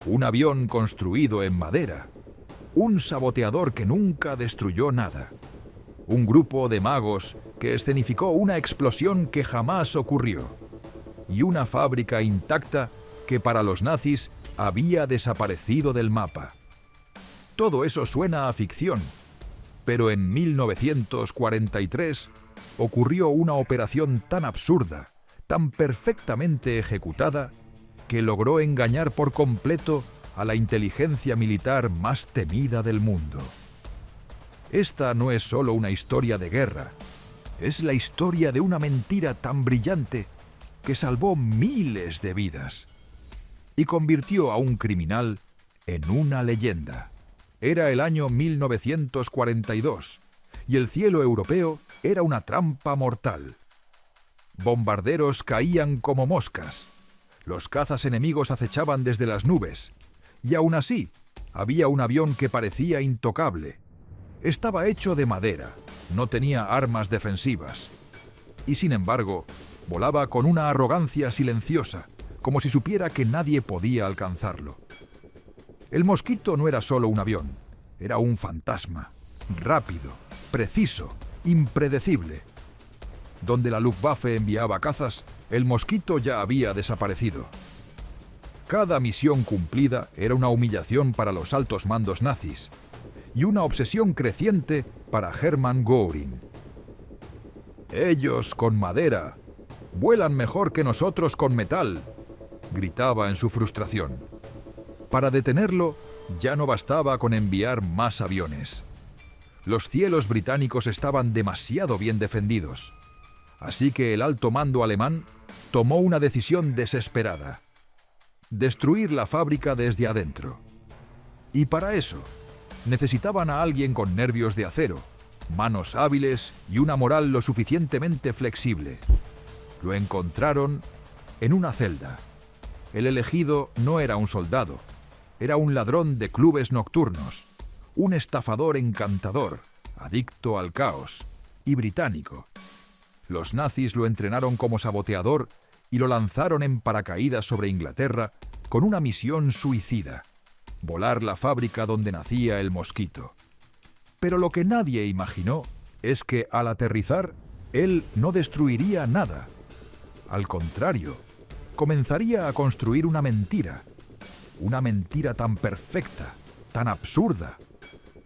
Un avión construido en madera. Un saboteador que nunca destruyó nada. Un grupo de magos que escenificó una explosión que jamás ocurrió. Y una fábrica intacta que para los nazis había desaparecido del mapa. Todo eso suena a ficción, pero en 1943 ocurrió una operación tan absurda, tan perfectamente ejecutada, que logró engañar por completo a la inteligencia militar más temida del mundo. Esta no es solo una historia de guerra, es la historia de una mentira tan brillante que salvó miles de vidas y convirtió a un criminal en una leyenda. Era el año 1942 y el cielo europeo era una trampa mortal. Bombarderos caían como moscas, los cazas enemigos acechaban desde las nubes y aún así había un avión que parecía intocable. Estaba hecho de madera, no tenía armas defensivas y sin embargo volaba con una arrogancia silenciosa, como si supiera que nadie podía alcanzarlo. El Mosquito no era solo un avión, era un fantasma, rápido, preciso, impredecible. Donde la Luftwaffe enviaba cazas, el Mosquito ya había desaparecido. Cada misión cumplida era una humillación para los altos mandos nazis y una obsesión creciente para Hermann Göring. «Ellos con madera vuelan mejor que nosotros con metal», gritaba en su frustración. Para detenerlo, ya no bastaba con enviar más aviones. Los cielos británicos estaban demasiado bien defendidos. Así que el alto mando alemán tomó una decisión desesperada: destruir la fábrica desde adentro. Y para eso, necesitaban a alguien con nervios de acero, manos hábiles y una moral lo suficientemente flexible. Lo encontraron en una celda. El elegido no era un soldado, era un ladrón de clubes nocturnos, un estafador encantador, adicto al caos y británico. Los nazis lo entrenaron como saboteador y lo lanzaron en paracaídas sobre Inglaterra con una misión suicida: volar la fábrica donde nacía el Mosquito. Pero lo que nadie imaginó es que al aterrizar, él no destruiría nada. Al contrario, comenzaría a construir una mentira tan perfecta, tan absurda,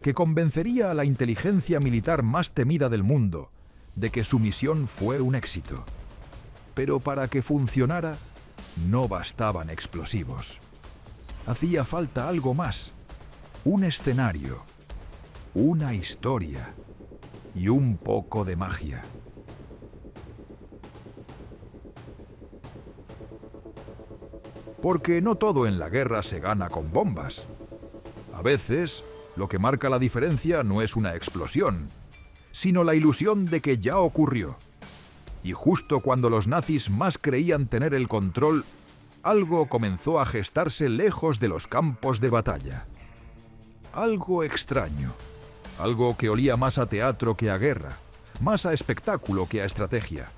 que convencería a la inteligencia militar más temida del mundo de que su misión fue un éxito. Pero para que funcionara, no bastaban explosivos. Hacía falta algo más: un escenario, una historia y un poco de magia. Porque no todo en la guerra se gana con bombas. A veces, lo que marca la diferencia no es una explosión, sino la ilusión de que ya ocurrió. Y justo cuando los nazis más creían tener el control, algo comenzó a gestarse lejos de los campos de batalla. Algo extraño, algo que olía más a teatro que a guerra, más a espectáculo que a estrategia.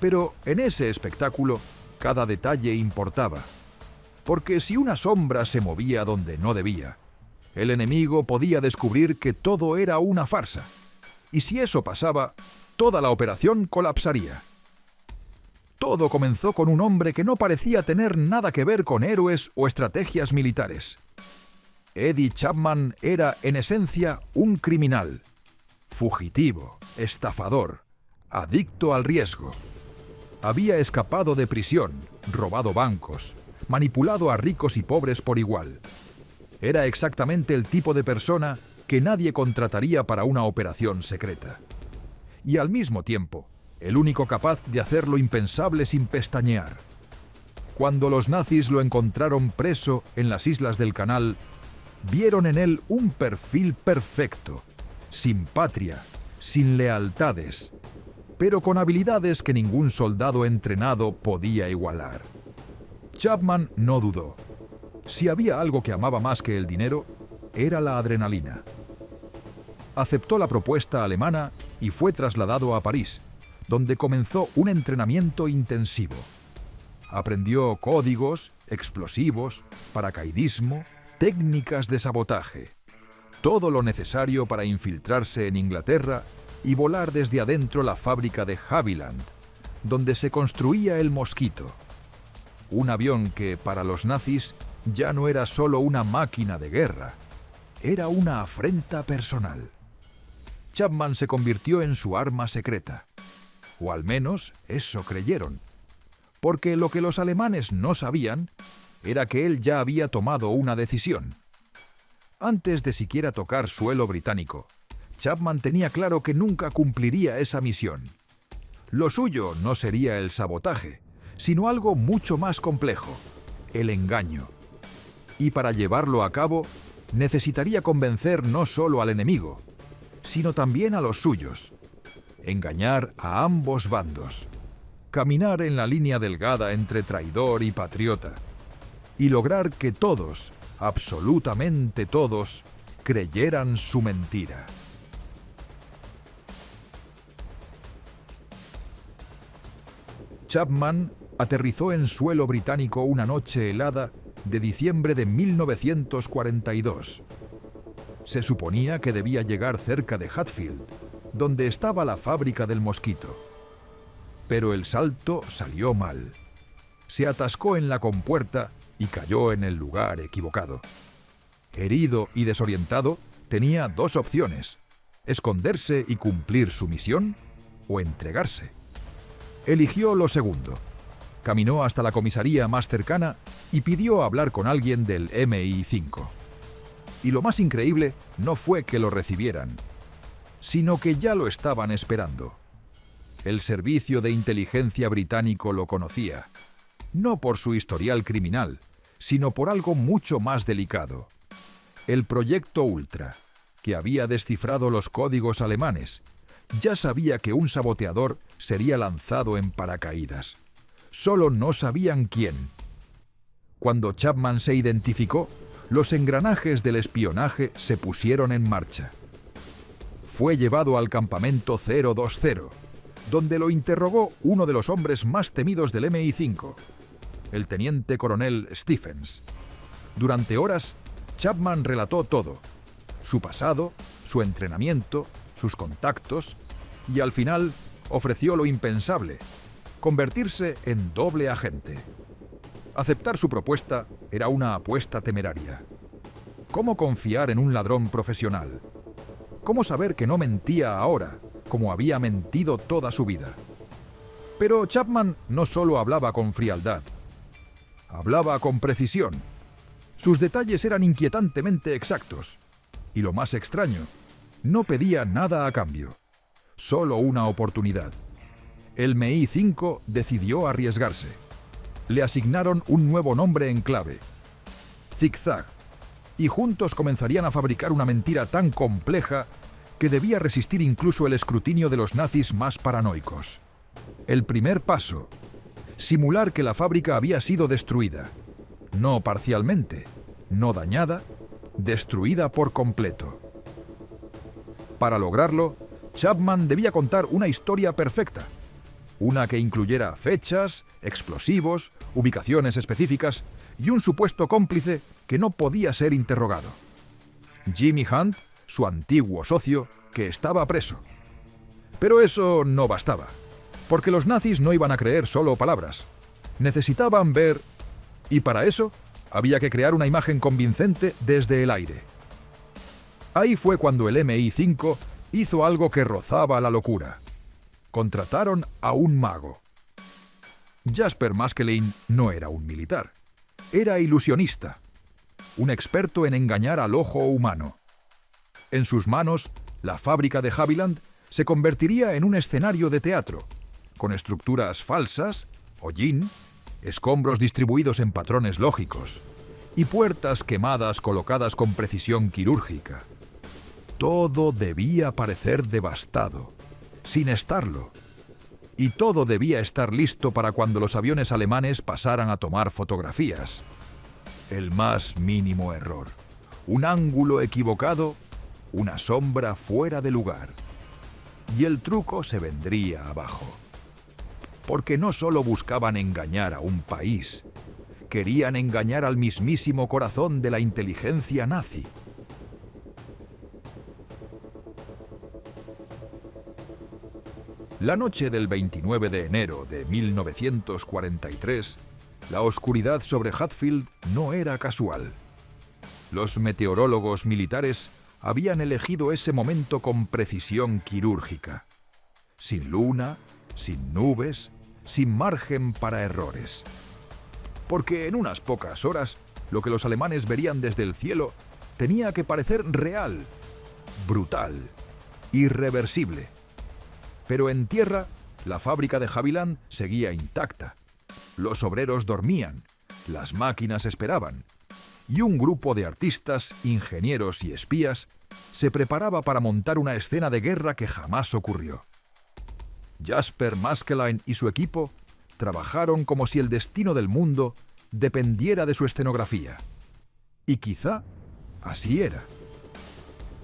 Pero en ese espectáculo, cada detalle importaba, porque si una sombra se movía donde no debía, el enemigo podía descubrir que todo era una farsa, y si eso pasaba, toda la operación colapsaría. Todo comenzó con un hombre que no parecía tener nada que ver con héroes o estrategias militares. Eddie Chapman era, en esencia, un criminal, fugitivo, estafador, adicto al riesgo. Había escapado de prisión, robado bancos, manipulado a ricos y pobres por igual. Era exactamente el tipo de persona que nadie contrataría para una operación secreta. Y al mismo tiempo, el único capaz de hacer lo impensable sin pestañear. Cuando los nazis lo encontraron preso en las islas del Canal, vieron en él un perfil perfecto, sin patria, sin lealtades, pero con habilidades que ningún soldado entrenado podía igualar. Chapman no dudó. Si había algo que amaba más que el dinero, era la adrenalina. Aceptó la propuesta alemana y fue trasladado a París, donde comenzó un entrenamiento intensivo. Aprendió códigos, explosivos, paracaidismo, técnicas de sabotaje. Todo lo necesario para infiltrarse en Inglaterra y volar desde adentro la fábrica de Havilland, donde se construía el Mosquito. Un avión que, para los nazis, ya no era solo una máquina de guerra, era una afrenta personal. Chapman se convirtió en su arma secreta. O al menos eso creyeron. Porque lo que los alemanes no sabían era que él ya había tomado una decisión. Antes de siquiera tocar suelo británico, Chapman tenía claro que nunca cumpliría esa misión. Lo suyo no sería el sabotaje, sino algo mucho más complejo, el engaño. Y para llevarlo a cabo, necesitaría convencer no solo al enemigo, sino también a los suyos. Engañar a ambos bandos. Caminar en la línea delgada entre traidor y patriota. Y lograr que todos, absolutamente todos, creyeran su mentira. Chapman aterrizó en suelo británico una noche helada de diciembre de 1942. Se suponía que debía llegar cerca de Hatfield, donde estaba la fábrica del Mosquito. Pero el salto salió mal. Se atascó en la compuerta y cayó en el lugar equivocado. Herido y desorientado, tenía dos opciones: esconderse y cumplir su misión, o entregarse. Eligió lo segundo. Caminó hasta la comisaría más cercana y pidió hablar con alguien del MI5. Y lo más increíble no fue que lo recibieran, sino que ya lo estaban esperando. El servicio de inteligencia británico lo conocía, no por su historial criminal, sino por algo mucho más delicado. El Proyecto Ultra, que había descifrado los códigos alemanes, ya sabía que un saboteador sería lanzado en paracaídas. Solo no sabían quién. Cuando Chapman se identificó, los engranajes del espionaje se pusieron en marcha. Fue llevado al campamento 020, donde lo interrogó uno de los hombres más temidos del MI5, el teniente coronel Stephens. Durante horas, Chapman relató todo: su pasado, su entrenamiento, sus contactos, y al final ofreció lo impensable: convertirse en doble agente. Aceptar su propuesta era una apuesta temeraria. ¿Cómo confiar en un ladrón profesional? ¿Cómo saber que no mentía ahora, como había mentido toda su vida? Pero Chapman no solo hablaba con frialdad, hablaba con precisión. Sus detalles eran inquietantemente exactos. Y lo más extraño, no pedía nada a cambio, solo una oportunidad. El MI5 decidió arriesgarse. Le asignaron un nuevo nombre en clave: Zigzag, y juntos comenzarían a fabricar una mentira tan compleja que debía resistir incluso el escrutinio de los nazis más paranoicos. El primer paso: simular que la fábrica había sido destruida. No parcialmente, no dañada, destruida por completo. Para lograrlo, Chapman debía contar una historia perfecta. Una que incluyera fechas, explosivos, ubicaciones específicas y un supuesto cómplice que no podía ser interrogado: Jimmy Hunt, su antiguo socio, que estaba preso. Pero eso no bastaba, porque los nazis no iban a creer solo palabras. Necesitaban ver, y para eso había que crear una imagen convincente desde el aire. Ahí fue cuando el MI5 hizo algo que rozaba la locura. Contrataron a un mago. Jasper Maskelyne no era un militar, era ilusionista, un experto en engañar al ojo humano. En sus manos, la fábrica de Havilland se convertiría en un escenario de teatro, con estructuras falsas, hollín, escombros distribuidos en patrones lógicos y puertas quemadas colocadas con precisión quirúrgica. Todo debía parecer devastado, sin estarlo. Y todo debía estar listo para cuando los aviones alemanes pasaran a tomar fotografías. El más mínimo error, un ángulo equivocado, una sombra fuera de lugar, y el truco se vendría abajo. porque no solo buscaban engañar a un país, querían engañar al mismísimo corazón de la inteligencia nazi. La noche del 29 de enero de 1943, la oscuridad sobre Hatfield no era casual. Los meteorólogos militares habían elegido ese momento con precisión quirúrgica. Sin luna, sin nubes, sin margen para errores. Porque en unas pocas horas, lo que los alemanes verían desde el cielo tenía que parecer real, brutal, irreversible. Pero en tierra, la fábrica de Havilland seguía intacta. Los obreros dormían, las máquinas esperaban, y un grupo de artistas, ingenieros y espías se preparaba para montar una escena de guerra que jamás ocurrió. Jasper Maskelyne y su equipo trabajaron como si el destino del mundo dependiera de su escenografía. Y quizá así era.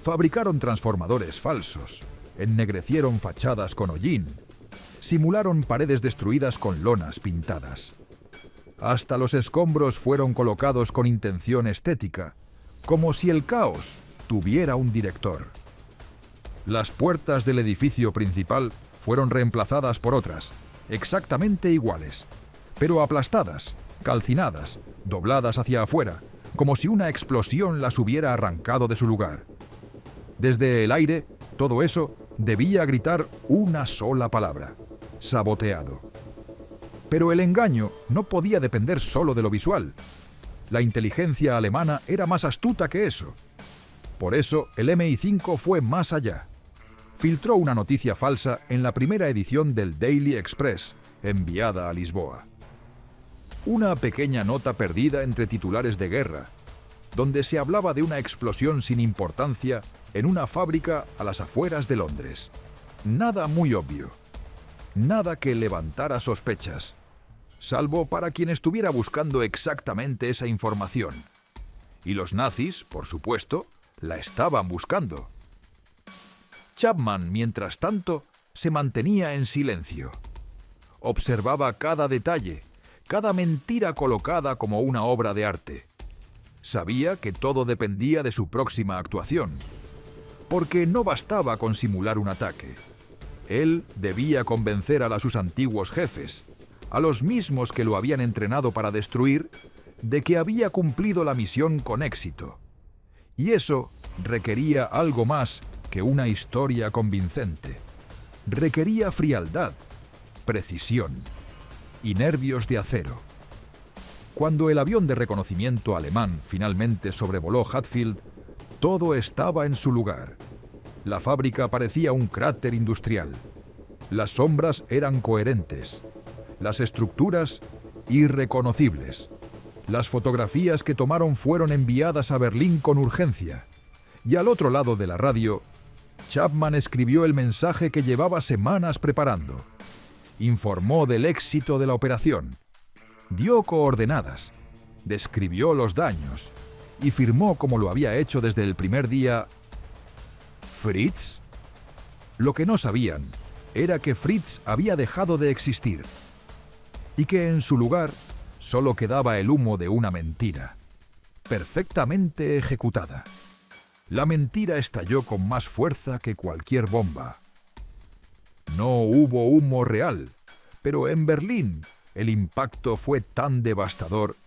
Fabricaron transformadores falsos, ennegrecieron fachadas con hollín, simularon paredes destruidas con lonas pintadas. Hasta los escombros fueron colocados con intención estética, como si el caos tuviera un director. Las puertas del edificio principal fueron reemplazadas por otras, exactamente iguales, pero aplastadas, calcinadas, dobladas hacia afuera, como si una explosión las hubiera arrancado de su lugar. Desde el aire, todo eso debía gritar una sola palabra: saboteado. Pero el engaño no podía depender solo de lo visual. La inteligencia alemana era más astuta que eso. Por eso el MI5 fue más allá. Filtró una noticia falsa en la primera edición del Daily Express, enviada a Lisboa. Una pequeña nota perdida entre titulares de guerra, donde se hablaba de una explosión sin importancia en una fábrica a las afueras de Londres. Nada muy obvio. Nada que levantara sospechas, salvo para quien estuviera buscando exactamente esa información. Y los nazis, por supuesto, la estaban buscando. Chapman, mientras tanto, se mantenía en silencio. Observaba cada detalle, cada mentira colocada como una obra de arte. Sabía que todo dependía de su próxima actuación, porque no bastaba con simular un ataque. Él debía convencer a sus antiguos jefes, a los mismos que lo habían entrenado para destruir, de que había cumplido la misión con éxito. Y eso requería algo más que una historia convincente. Requería frialdad, precisión y nervios de acero. Cuando el avión de reconocimiento alemán finalmente sobrevoló Hatfield, todo estaba en su lugar. La fábrica parecía un cráter industrial. Las sombras eran coherentes. Las estructuras irreconocibles. Las fotografías que tomaron fueron enviadas a Berlín con urgencia. Y al otro lado de la radio, Chapman escribió el mensaje que llevaba semanas preparando. Informó del éxito de la operación. Dio coordenadas. Describió los daños. Y firmó, como lo había hecho desde el primer día, ¿Fritz? Lo que no sabían era que Fritz había dejado de existir y que en su lugar solo quedaba el humo de una mentira, perfectamente ejecutada. La mentira estalló con más fuerza que cualquier bomba. No hubo humo real, pero en Berlín el impacto fue tan devastador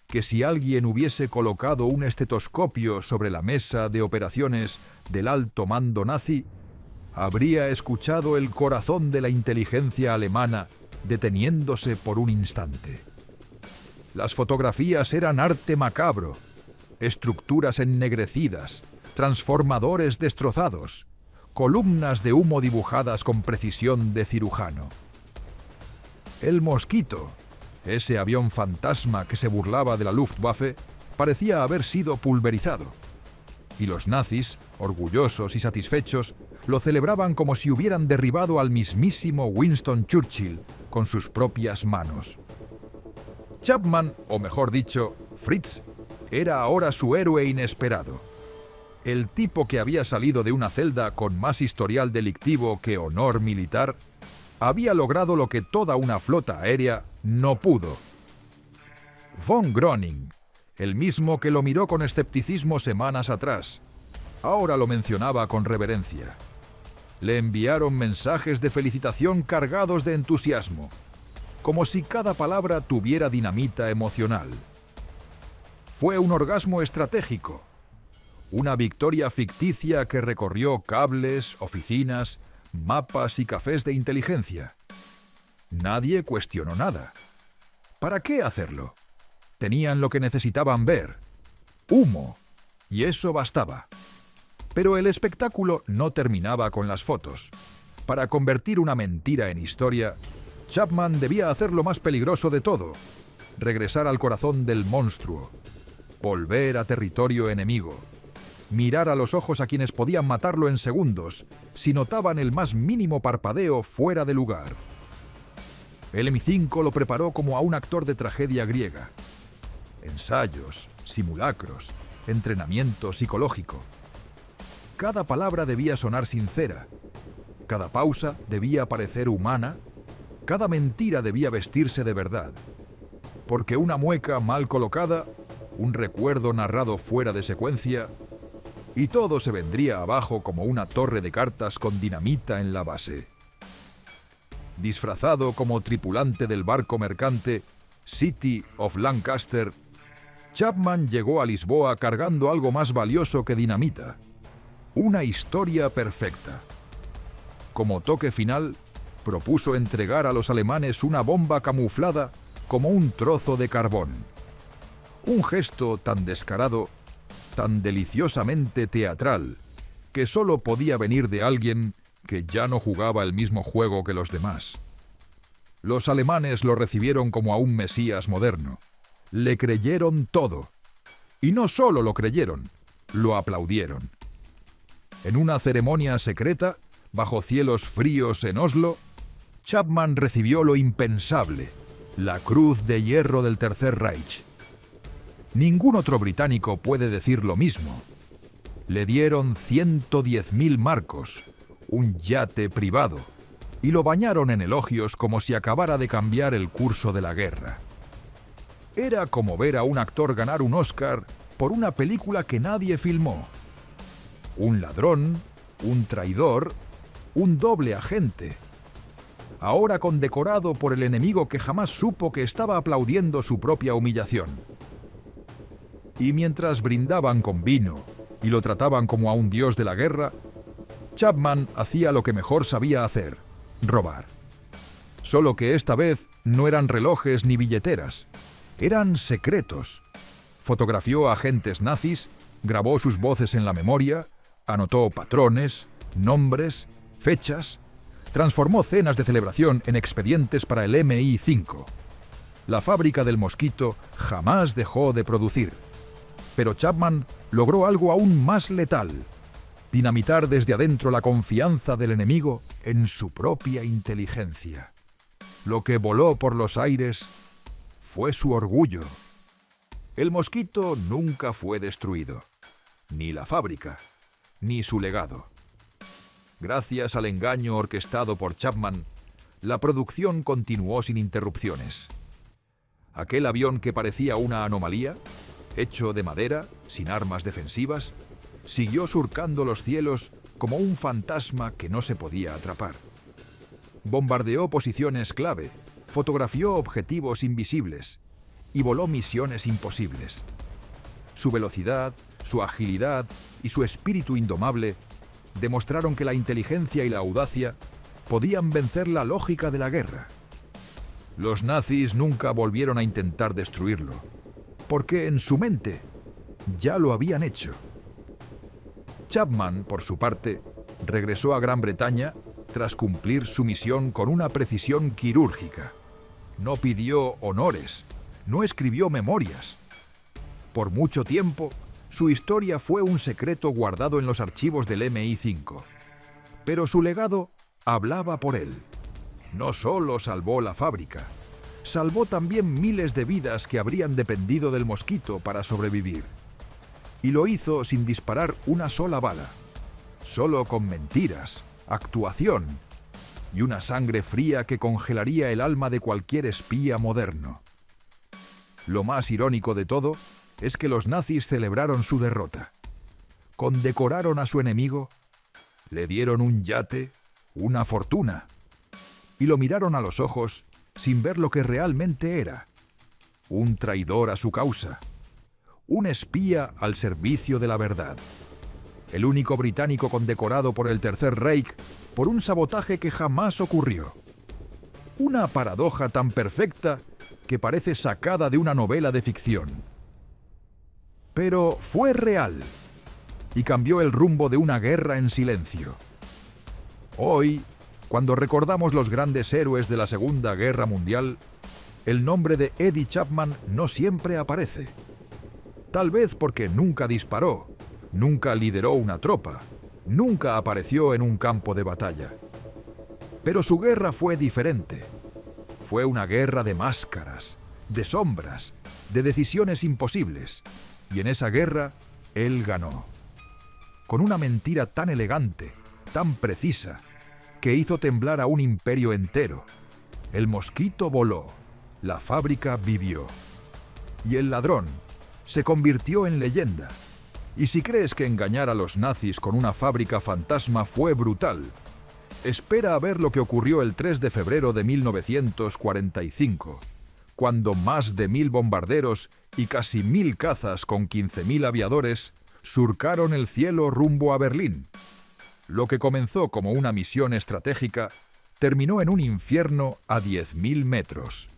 que si alguien hubiese colocado un estetoscopio sobre la mesa de operaciones del alto mando nazi, habría escuchado el corazón de la inteligencia alemana deteniéndose por un instante. Las fotografías eran arte macabro, estructuras ennegrecidas, transformadores destrozados, columnas de humo dibujadas con precisión de cirujano. El Mosquito, ese avión fantasma que se burlaba de la Luftwaffe, parecía haber sido pulverizado. Y los nazis, orgullosos y satisfechos, lo celebraban como si hubieran derribado al mismísimo Winston Churchill con sus propias manos. Chapman, o mejor dicho, Fritz, era ahora su héroe inesperado. El tipo que había salido de una celda con más historial delictivo que honor militar, había logrado lo que toda una flota aérea no pudo. Von Groening, el mismo que lo miró con escepticismo semanas atrás, ahora lo mencionaba con reverencia. Le enviaron mensajes de felicitación cargados de entusiasmo, como si cada palabra tuviera dinamita emocional. Fue un orgasmo estratégico, una victoria ficticia que recorrió cables, oficinas, mapas y cafés de inteligencia. Nadie cuestionó nada. ¿Para qué hacerlo? Tenían lo que necesitaban ver: humo, y eso bastaba. Pero el espectáculo no terminaba con las fotos. Para convertir una mentira en historia, Chapman debía hacer lo más peligroso de todo: regresar al corazón del monstruo, volver a territorio enemigo, mirar a los ojos a quienes podían matarlo en segundos si notaban el más mínimo parpadeo fuera de lugar. El M5 lo preparó como a un actor de tragedia griega. Ensayos, simulacros, entrenamiento psicológico. Cada palabra debía sonar sincera, cada pausa debía parecer humana, cada mentira debía vestirse de verdad, porque una mueca mal colocada, un recuerdo narrado fuera de secuencia, y todo se vendría abajo como una torre de cartas con dinamita en la base. Disfrazado como tripulante del barco mercante City of Lancaster, Chapman llegó a Lisboa cargando algo más valioso que dinamita: una historia perfecta. Como toque final, propuso entregar a los alemanes una bomba camuflada como un trozo de carbón. Un gesto tan descarado, tan deliciosamente teatral, que solo podía venir de alguien que ya no jugaba el mismo juego que los demás. Los alemanes lo recibieron como a un mesías moderno. Le creyeron todo. Y no solo lo creyeron, lo aplaudieron. En una ceremonia secreta, bajo cielos fríos en Oslo, Chapman recibió lo impensable: la Cruz de Hierro del Tercer Reich. Ningún otro británico puede decir lo mismo. Le dieron 110.000 marcos, un yate privado, y lo bañaron en elogios como si acabara de cambiar el curso de la guerra. Era como ver a un actor ganar un Oscar por una película que nadie filmó. Un ladrón, un traidor, un doble agente. Ahora condecorado por el enemigo que jamás supo que estaba aplaudiendo su propia humillación. Y mientras brindaban con vino y lo trataban como a un dios de la guerra, Chapman hacía lo que mejor sabía hacer: robar. Solo que esta vez no eran relojes ni billeteras, eran secretos. Fotografió a agentes nazis, grabó sus voces en la memoria, anotó patrones, nombres, fechas, transformó cenas de celebración en expedientes para el MI5. La fábrica del mosquito jamás dejó de producir. Pero Chapman logró algo aún más letal: dinamitar desde adentro la confianza del enemigo en su propia inteligencia. Lo que voló por los aires fue su orgullo. El mosquito nunca fue destruido, ni la fábrica, ni su legado. Gracias al engaño orquestado por Chapman, la producción continuó sin interrupciones. Aquel avión que parecía una anomalía, hecho de madera, sin armas defensivas, siguió surcando los cielos como un fantasma que no se podía atrapar. Bombardeó posiciones clave, fotografió objetivos invisibles y voló misiones imposibles. Su velocidad, su agilidad y su espíritu indomable demostraron que la inteligencia y la audacia podían vencer la lógica de la guerra. Los nazis nunca volvieron a intentar destruirlo, porque en su mente ya lo habían hecho. Chapman, por su parte, regresó a Gran Bretaña tras cumplir su misión con una precisión quirúrgica. No pidió honores, no escribió memorias. Por mucho tiempo, su historia fue un secreto guardado en los archivos del MI5. Pero su legado hablaba por él. No solo salvó la fábrica, salvó también miles de vidas que habrían dependido del mosquito para sobrevivir. Y lo hizo sin disparar una sola bala, solo con mentiras, actuación y una sangre fría que congelaría el alma de cualquier espía moderno. Lo más irónico de todo es que los nazis celebraron su derrota. Condecoraron a su enemigo, le dieron un yate, una fortuna, y lo miraron a los ojos sin ver lo que realmente era: un traidor a su causa, un espía al servicio de la verdad. El único británico condecorado por el Tercer Reich por un sabotaje que jamás ocurrió. Una paradoja tan perfecta que parece sacada de una novela de ficción. Pero fue real y cambió el rumbo de una guerra en silencio. Hoy, cuando recordamos los grandes héroes de la Segunda Guerra Mundial, el nombre de Eddie Chapman no siempre aparece. Tal vez porque nunca disparó, nunca lideró una tropa, nunca apareció en un campo de batalla. Pero su guerra fue diferente. Fue una guerra de máscaras, de sombras, de decisiones imposibles. Y en esa guerra, él ganó. Con una mentira tan elegante, tan precisa, que hizo temblar a un imperio entero. El mosquito voló, la fábrica vivió. Y el ladrón se convirtió en leyenda. Y si crees que engañar a los nazis con una fábrica fantasma fue brutal, espera a ver lo que ocurrió el 3 de febrero de 1945, cuando más de 1000 bombarderos y casi 1000 cazas con 15.000 aviadores surcaron el cielo rumbo a Berlín. Lo que comenzó como una misión estratégica terminó en un infierno a 10.000 metros.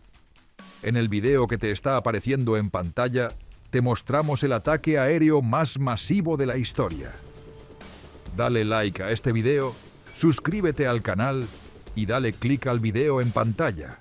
En el video que te está apareciendo en pantalla, te mostramos el ataque aéreo más masivo de la historia. Dale like a este video, suscríbete al canal y dale clic al video en pantalla.